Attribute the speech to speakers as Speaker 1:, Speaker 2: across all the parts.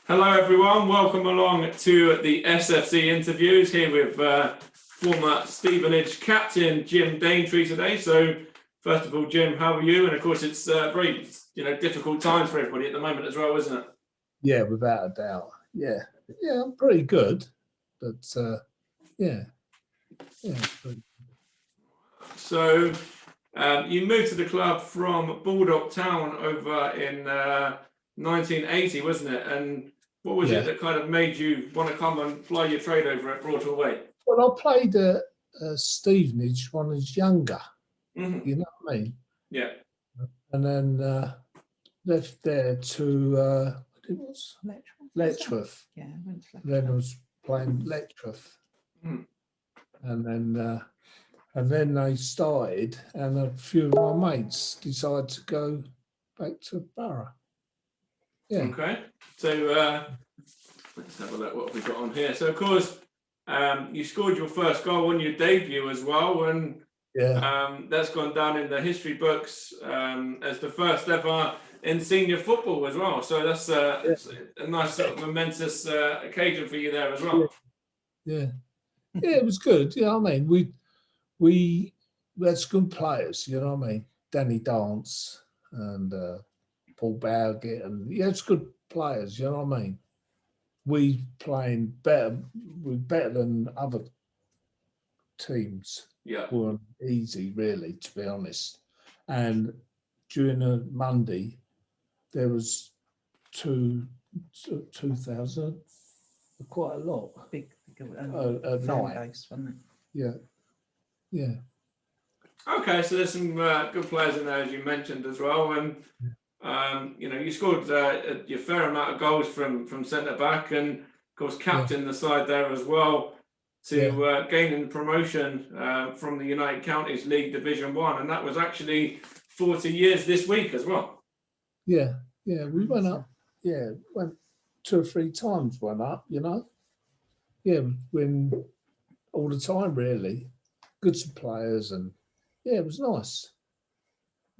Speaker 1: Hello everyone, welcome along to the SFC interviews here with former Stevenage captain Jim Daintree today. So first of all, Jim, how are you? And of course it's very difficult times for everybody at the moment as well, isn't it?
Speaker 2: Yeah, without a doubt. Yeah, I'm pretty good, but yeah. Pretty.
Speaker 1: So you moved to the club from Baldock Town over in 1980, wasn't it? And what was it that kind of made you want to come and fly your trade over at Broadway?
Speaker 2: Well, I played at Stevenage when I was younger.
Speaker 1: Mm-hmm.
Speaker 2: You know what I mean?
Speaker 1: Yeah.
Speaker 2: And then left there to Letchworth.
Speaker 3: Yeah, I went to Letchworth.
Speaker 2: Then I was playing Letchworth.
Speaker 1: Mm.
Speaker 2: And then they started, and a few of my mates decided to go back to Borough. Yeah.
Speaker 1: Okay. So let's have a look what we've got on here. So of course, you scored your first goal on your debut as well, and that's gone down in the history books as the first ever in senior football as well. So that's a nice sort of momentous occasion for you there as well.
Speaker 2: Yeah, it was good. You know what I mean? We had some good players. You know what I mean? Danny Dance and Paul Bowgett, and it's good players. You know what I mean? We playing better. We're better than other teams.
Speaker 1: Yeah,
Speaker 2: weren't easy really, to be honest. And during a Monday, there was 2,000, quite a lot.
Speaker 3: Big
Speaker 2: a night.
Speaker 3: base, wasn't it?
Speaker 2: Yeah.
Speaker 1: Okay, so there's some good players in there, as you mentioned as well, and you scored your fair amount of goals from centre back, and of course captain the side there as well to gaining promotion from the United Counties League Division 1, and that was actually 40 years this week as well.
Speaker 2: Yeah, we went up. Yeah, went 2 or 3 times. Went up. Win all the time really. Good players, and it was nice.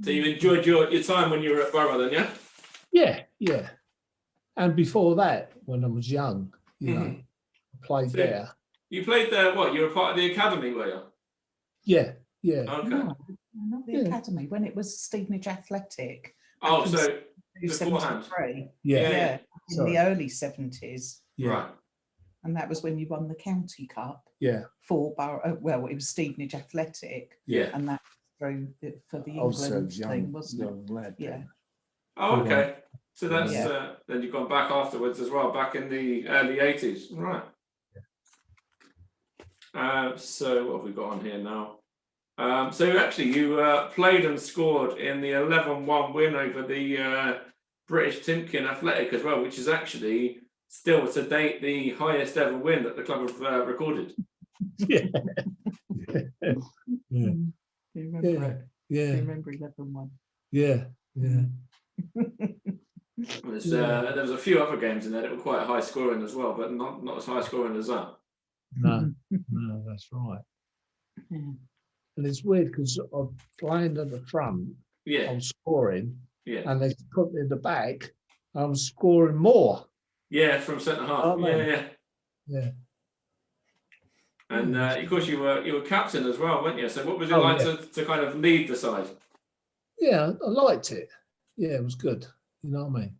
Speaker 1: So you enjoyed your time when you were at Borough then, yeah?
Speaker 2: Yeah. And before that, when I was young, I played there.
Speaker 1: You played there, what? You were part of the academy, were you?
Speaker 2: Yeah.
Speaker 1: Okay.
Speaker 3: No, not the academy, when it was Stevenage Athletic.
Speaker 1: Oh, so beforehand.
Speaker 2: Yeah.
Speaker 3: In the early 70s.
Speaker 2: Yeah.
Speaker 1: Right.
Speaker 3: And that was when you won the County Cup.
Speaker 2: Yeah.
Speaker 3: For Borough, well, it was Stevenage Athletic.
Speaker 1: Yeah.
Speaker 3: And that through for the England thing, wasn't it? Yeah.
Speaker 1: Oh, okay. So that's then you've gone back afterwards as well, back in the early 80s, right? So what have we got on here now? So actually, you played and scored in the 11-1 win over the British Timken Athletic as well, which is actually still to date the highest ever win that the club have recorded.
Speaker 2: Yeah.
Speaker 3: Do you remember it?
Speaker 2: Yeah.
Speaker 3: Do you remember 11-1?
Speaker 2: Yeah.
Speaker 1: There was a few other games in there that were quite high scoring as well, but not as high scoring as that.
Speaker 2: No, that's right.
Speaker 3: Yeah.
Speaker 2: And it's weird because I'm playing at the front, I'm scoring, and they put me in the back, I'm scoring more.
Speaker 1: Yeah, from centre half. Yeah. And of course, you were captain as well, weren't you? So what was it like to kind of lead the side?
Speaker 2: Yeah, I liked it. Yeah, it was good. You know what I mean?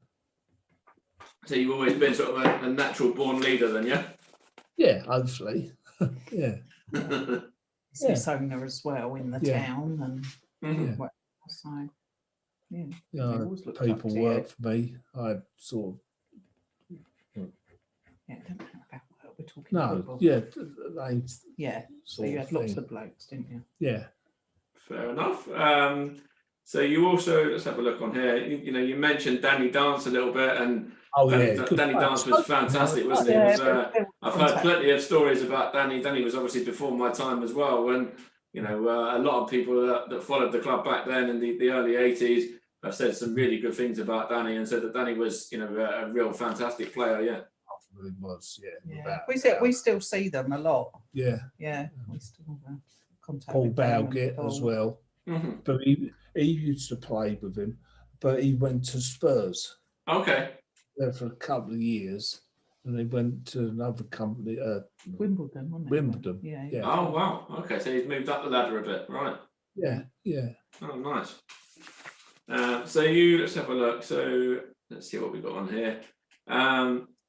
Speaker 1: So you've always been sort of a natural born leader then, yeah?
Speaker 2: Yeah, hopefully. Yeah.
Speaker 3: His owner as well in the town, and so
Speaker 2: people work for me. I sort of.
Speaker 3: Yeah, it don't matter about work. We're talking.
Speaker 2: Football.
Speaker 3: So you had lots of blokes, didn't you?
Speaker 2: Yeah.
Speaker 1: Fair enough. So you also, let's have a look on here. You mentioned Danny Dance a little bit, and Danny Dance was fantastic, wasn't he? I've heard plenty of stories about Danny. Danny was obviously before my time as well. When a lot of people that followed the club back then in the early 80s have said some really good things about Danny, and said that Danny was a real fantastic player. Yeah.
Speaker 2: It was,
Speaker 3: We still see them a lot.
Speaker 2: Yeah.
Speaker 3: We still contact
Speaker 2: Paul Bowgett as well.
Speaker 1: Mm-hmm.
Speaker 2: But he used to play with him, but he went to Spurs.
Speaker 1: Okay.
Speaker 2: there for a couple of years, and they went to another company,
Speaker 3: Wimbledon, wasn't it?
Speaker 2: Wimbledon.
Speaker 3: Yeah.
Speaker 1: Oh wow. Okay, so he's moved up the ladder a bit, right?
Speaker 2: Yeah.
Speaker 1: Oh, nice. So let's have a look. So let's see what we've got on here.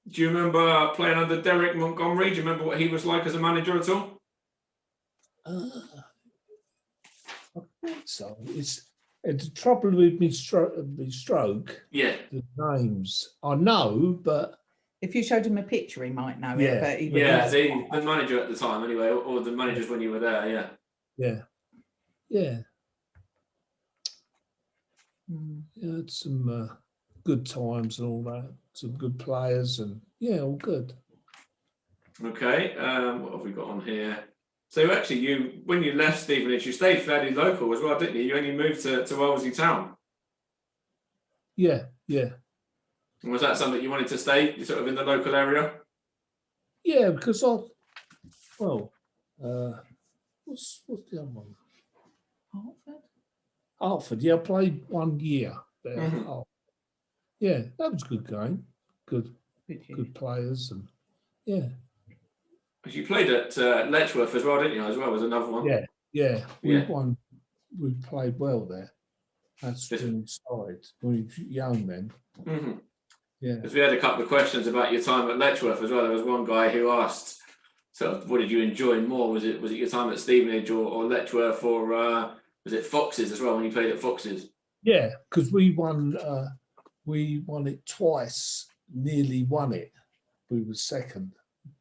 Speaker 1: Do you remember playing under Derek Montgomery? Do you remember what he was like as a manager at all?
Speaker 2: I think so. It's the trouble with me stroke.
Speaker 1: Yeah.
Speaker 2: The names I know, but
Speaker 3: if you showed him a picture, he might know it. But
Speaker 1: the manager at the time, anyway, or the managers when you were there. Yeah.
Speaker 2: Yeah, had some good times and all that. Some good players and all good.
Speaker 1: Okay, what have we got on here? So actually, when you left Stevenage, you stayed fairly local as well, didn't you? You only moved to Wellesley Town.
Speaker 2: Yeah.
Speaker 1: And was that something you wanted to stay sort of in the local area?
Speaker 2: Yeah, because what's the other one? Hartford. Yeah, I played 1 year there.
Speaker 1: Mm-hmm.
Speaker 2: Yeah, that was a good game. Good players and
Speaker 1: Because you played at Letchworth as well, didn't you? As well as another one.
Speaker 2: Yeah. We won. We played well there. That's when we started. We were young then.
Speaker 1: Mm-hmm.
Speaker 2: Yeah.
Speaker 1: Because we had a couple of questions about your time at Letchworth as well. There was one guy who asked, sort of, what did you enjoy more? Was it your time at Stevenage or Letchworth, or was it Foxes as well when you played at Foxes?
Speaker 2: Yeah, because we won it twice. Nearly won it. We were second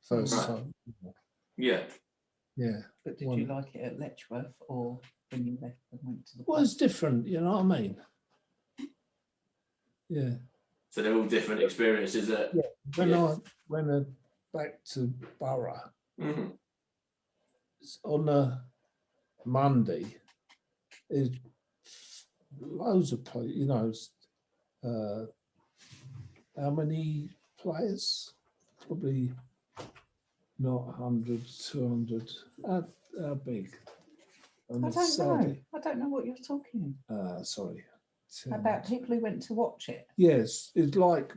Speaker 2: first time.
Speaker 1: Yeah.
Speaker 3: But did you like it at Letchworth or when you left and went to the?
Speaker 2: Well, it's different. You know what I mean? Yeah.
Speaker 1: So they're all different experiences.
Speaker 2: When I went back to Borough, on a Monday, there's loads of players. How many players? Probably not 100, 200. How big?
Speaker 3: I don't know what you're talking.
Speaker 2: Sorry.
Speaker 3: About people who went to watch it.
Speaker 2: Yes, it's like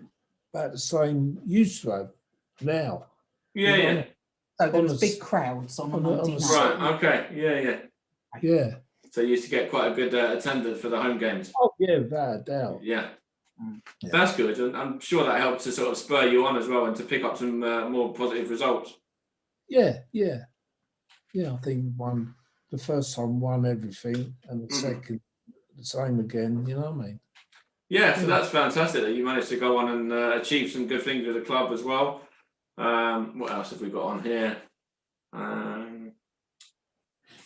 Speaker 2: about the same used to have now.
Speaker 1: Yeah.
Speaker 3: So there was big crowds on a Monday night.
Speaker 1: Right. Okay.
Speaker 2: Yeah.
Speaker 1: So you used to get quite a good attendance for the home games.
Speaker 2: Oh yeah, without a doubt.
Speaker 1: Yeah. That's good, and I'm sure that helped to sort of spur you on as well and to pick up some more positive results.
Speaker 2: Yeah. I think the first time won everything, and the second the same again. You know what I mean?
Speaker 1: Yeah, so that's fantastic that you managed to go on and achieve some good things with the club as well. What else have we got on here?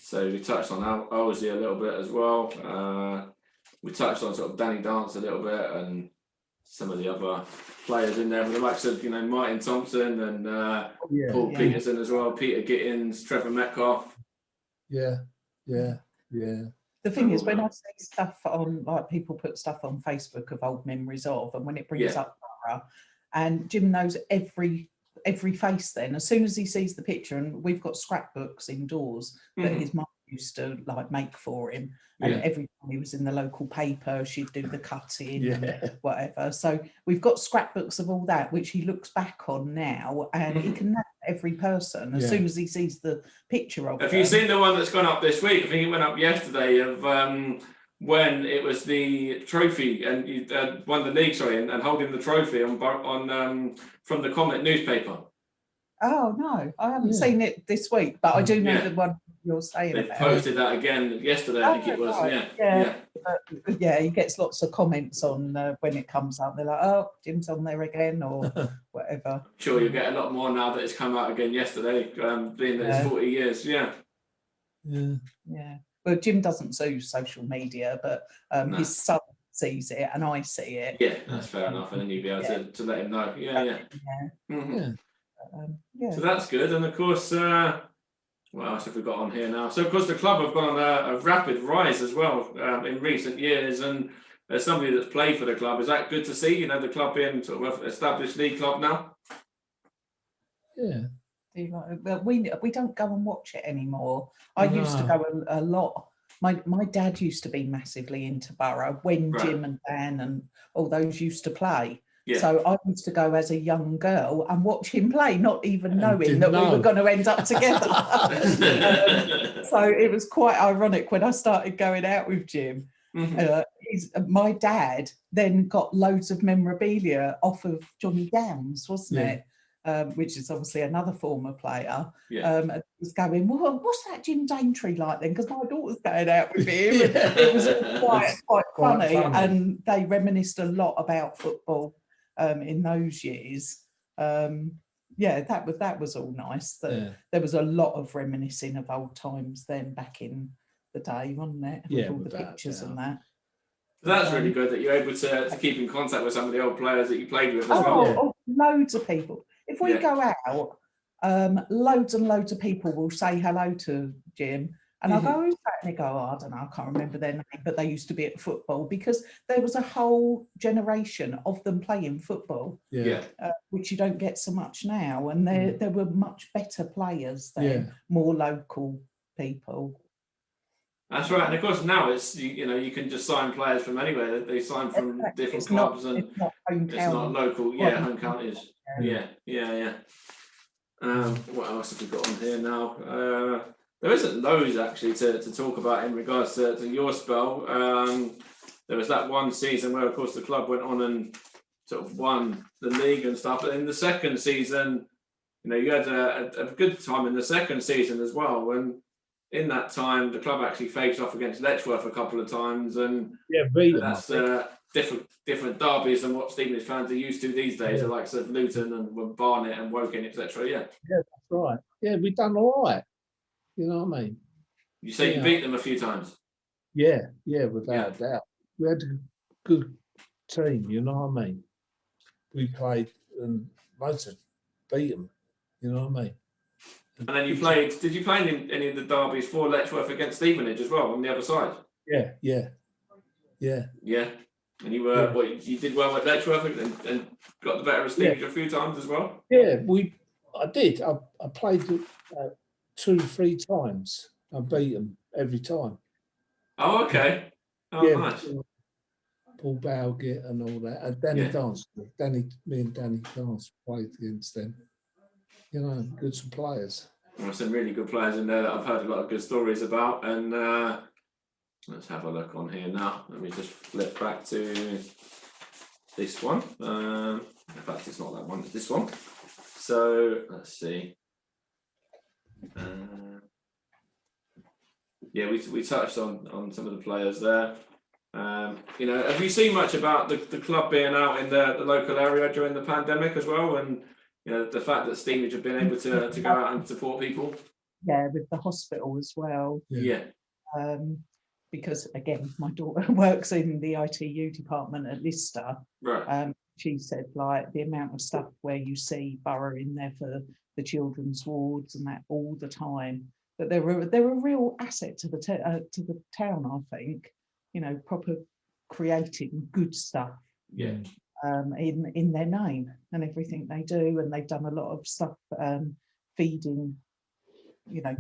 Speaker 1: So we touched on Owsley a little bit as well. We touched on sort of Danny Dance a little bit and some of the other players in there, with the likes of Martin Thompson and Paul Peterson as well, Peter Gittins, Trevor Metcalf.
Speaker 2: Yeah.
Speaker 3: The thing is, when I see stuff on, like people put stuff on Facebook of old memories of, and when it brings up Borough, and Jim knows every face then, as soon as he sees the picture, and we've got scrapbooks indoors that his mum used to like make for him, and every time he was in the local paper, she'd do the cutting and whatever. So we've got scrapbooks of all that, which he looks back on now, and he can know every person as soon as he sees the picture of them.
Speaker 1: Have you seen the one that's gone up this week? I think it went up yesterday, of when it was the trophy and you won the league, and holding the trophy on from the Comet newspaper.
Speaker 3: Oh no, I haven't seen it this week, but I do know the one you're saying
Speaker 1: they
Speaker 3: about.
Speaker 1: Posted that again yesterday, I think it was.
Speaker 3: Right. Yeah, he gets lots of comments on when it comes up. They're like, "Oh, Jim's on there again," or whatever.
Speaker 1: I'm sure you'll get a lot more now that it's come out again yesterday, being that it's 40 years. Yeah.
Speaker 3: Well, Jim doesn't use social media, but his son sees it and I see it.
Speaker 1: Yeah, that's fair enough, and then you'll be able to let him know. So that's good, and of course, what else have we got on here now? So of course, the club have gone on a rapid rise as well in recent years, and as somebody that's played for the club, is that good to see? The club being sort of an established league club now.
Speaker 3: Yeah. But we don't go and watch it anymore. I used to go a lot. My dad used to be massively into Borough when Jim and Dan and all those used to play.
Speaker 1: Yeah.
Speaker 3: So I used to go as a young girl and watch him play, not even knowing that we were going to end up together. So it was quite ironic when I started going out with Jim. My dad then got loads of memorabilia off of Johnny Downs, wasn't it? Which is obviously another former player. Was going, well, what's that Jim Daintree like then? Because my daughter's going out with him. And it was quite funny. And they reminisced a lot about football in those years. That was all nice. There was a lot of reminiscing of old times then back in the day, wasn't it? With all the pictures and that.
Speaker 1: That's really good that you're able to keep in contact with some of the old players that you played with as well.
Speaker 3: Oh, loads of people. If we go out, loads and loads of people will say hello to Jim. And I'll go, who's that? And they go, I don't know, I can't remember their name, but they used to be at football, because there was a whole generation of them playing football, which you don't get so much now. And there were much better players then, more local people.
Speaker 1: That's right, and of course now it's you can just sign players from anywhere. They sign from different clubs, and it's not local. Home counties. What else have we got on here now? There isn't loads actually to talk about in regards to your spell. There was that one season where, of course, the club went on and sort of won the league and stuff. But in the second season, you had a good time in the second season as well. And in that time, the club actually faced off against Letchworth a couple of times, and that's different derbies than what Stevenage fans are used to these days. The likes of Luton and Barnet and Woking, etc. Yeah,
Speaker 2: that's right. Yeah, we done all right. You know what I mean?
Speaker 1: You say you beat them a few times.
Speaker 2: Yeah, without a doubt. We had a good team. You know what I mean? We played and most of beat them. You know what I mean?
Speaker 1: And then you played. Did you play in any of the derbies for Letchworth against Stevenage as well on the other side?
Speaker 2: Yeah.
Speaker 1: And you were you did well at Letchworth and got the better of Stevenage a few times as well.
Speaker 2: Yeah, I did. I played 2-3 times. I beat them every time.
Speaker 1: Oh, okay. Oh, nice.
Speaker 2: Paul Bowgett and all that. And Danny Dance. Me and Danny Dance played against them. Good some players.
Speaker 1: There are some really good players in there that I've heard a lot of good stories about. And let's have a look on here now. Let me just flip back to this one. In fact, it's not that one, it's this one. So let's see. We touched on some of the players there. Have you seen much about the club being out in the local area during the pandemic as well, and the fact that Stevenage have been able to go out and support people?
Speaker 3: Yeah, with the hospital as well.
Speaker 1: Yeah.
Speaker 3: Because again, my daughter works in the ITU department at Lister.
Speaker 1: Right.
Speaker 3: She said, like, the amount of stuff where you see Borough in there for the children's wards and that all the time, that they're a real asset to the town. I think, proper creating good stuff.
Speaker 1: Yeah.
Speaker 3: In their name and everything they do, and they've done a lot of stuff feeding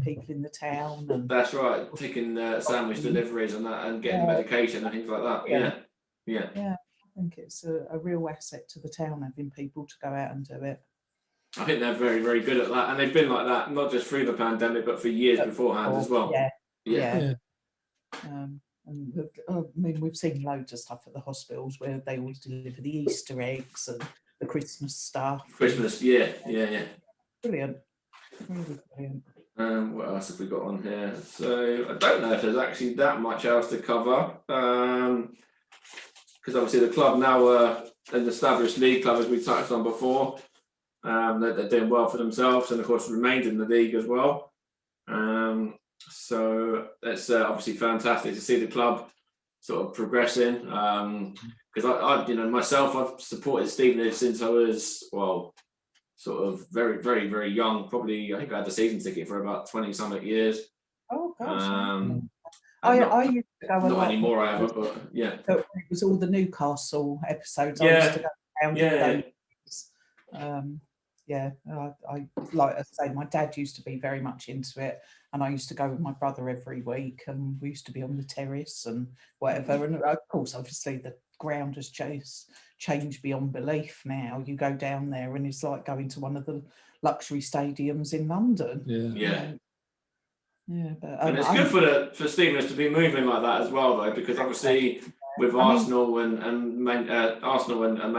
Speaker 3: people in the town. And
Speaker 1: that's right, taking sandwich deliveries and that, and getting medication and things like that. Yeah.
Speaker 3: I think it's a real asset to the town, having people to go out and do it.
Speaker 1: I think they're very, very good at that, and they've been like that not just through the pandemic but for years beforehand as well.
Speaker 3: Yeah. We've seen loads of stuff at the hospitals where they always deliver the Easter eggs and the Christmas stuff.
Speaker 1: Christmas, yeah.
Speaker 3: Brilliant. Really brilliant.
Speaker 1: What else have we got on here? So I don't know if there's actually that much else to cover, because obviously the club now are an established league club, as we touched on before. They're doing well for themselves, and of course remained in the league as well. So it's obviously fantastic to see the club sort of progressing. Because I myself, I've supported Stevenage since I was sort of very, very, very young. Probably, I think I had the season ticket for about 20-something years.
Speaker 3: Oh gosh. I used to go a lot.
Speaker 1: Not anymore, I haven't, but yeah.
Speaker 3: So it was all the Newcastle episodes.
Speaker 1: Yeah.
Speaker 3: I used to go down I like I say, my dad used to be very much into it, and I used to go with my brother every week, and we used to be on the terrace and whatever. And of course, obviously, the ground has changed beyond belief now. You go down there and it's like going to one of the luxury stadiums in London. Yeah, but
Speaker 1: and it's good for Stevenage to be moving like that as well, though, because obviously with Arsenal and Man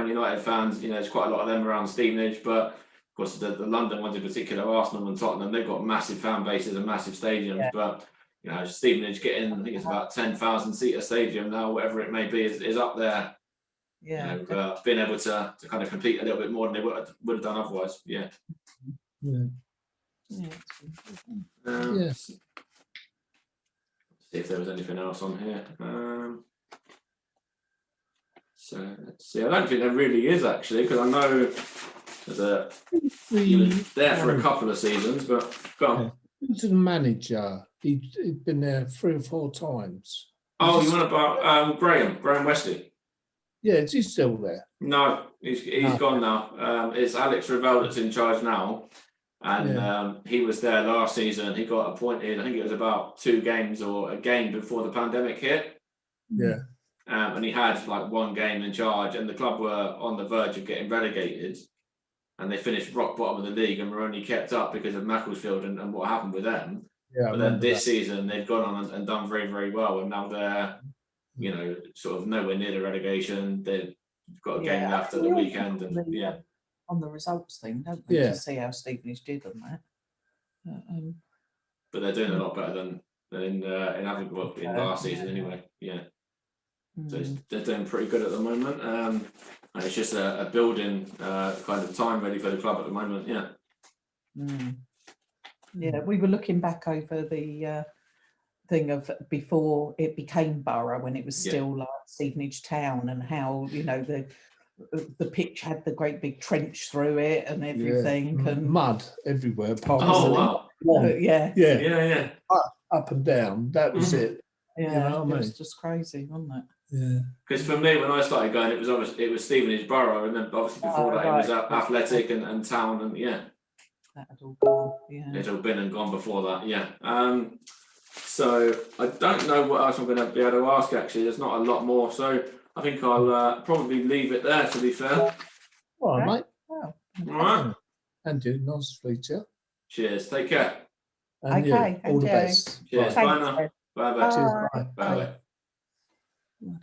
Speaker 1: United fans, you know, there's quite a lot of them around Stevenage, but of course the London ones in particular, Arsenal and Tottenham, they've got massive fan bases and massive stadiums, but you know, Stevenage getting, I think it's about 10,000 seater stadium now, whatever it may be, is up there.
Speaker 3: Yeah,
Speaker 1: you know, being able to kind of compete a little bit more than they would have done otherwise.
Speaker 2: Yeah.
Speaker 1: See if there was anything else on here. So let's see. I don't think there really is, actually, because I know that he was there for a couple of seasons, but go on.
Speaker 2: He was the manager. He'd been there 3 or 4 times.
Speaker 1: Oh, you want about Graham Wesley?
Speaker 2: Yeah, is he still there?
Speaker 1: No, he's gone now. It's Alex Ravel that's in charge now, and he was there last season. He got appointed, I think it was about 2 games or a game before the pandemic hit.
Speaker 2: Yeah.
Speaker 1: And he had like 1 game in charge, and the club were on the verge of getting relegated, and they finished rock bottom of the league and were only kept up because of Macclesfield and what happened with them.
Speaker 2: Yeah,
Speaker 1: but then this season they've gone on and done very, very well, and now they're, you know, sort of nowhere near the relegation. They've got a game left at the weekend, and
Speaker 3: on the results thing, don't we? To see how Stevenage did on that.
Speaker 1: But they're doing a lot better than in last season anyway. Yeah. So they're doing pretty good at the moment. And it's just a building kind of time ready for the club at the moment. Yeah.
Speaker 3: Yeah, we were looking back over the thing of before it became Borough, when it was still like Stevenage Town, and how, you know, the pitch had the great big trench through it and everything, and
Speaker 2: mud everywhere.
Speaker 1: Wow.
Speaker 2: Yeah. Up and down. That was it.
Speaker 3: Yeah, it was just crazy, wasn't it?
Speaker 2: Yeah.
Speaker 1: Because for me, when I started going, it was Stevenage Borough, and then obviously before that it was Athletic and Town, and
Speaker 3: that had all gone. Yeah,
Speaker 1: it had all been and gone before that. Yeah. So I don't know what else I'm going to be able to ask. Actually, there's not a lot more. So I think I'll probably leave it there. To be fair.
Speaker 2: All right, mate.
Speaker 3: Wow.
Speaker 1: All right.
Speaker 2: And you, nice to speak to you.
Speaker 1: Cheers. Take care.
Speaker 2: And
Speaker 3: okay.
Speaker 2: all the best.
Speaker 1: Cheers. Bye now. Bye bye.
Speaker 2: Cheers. Bye.
Speaker 1: Bye.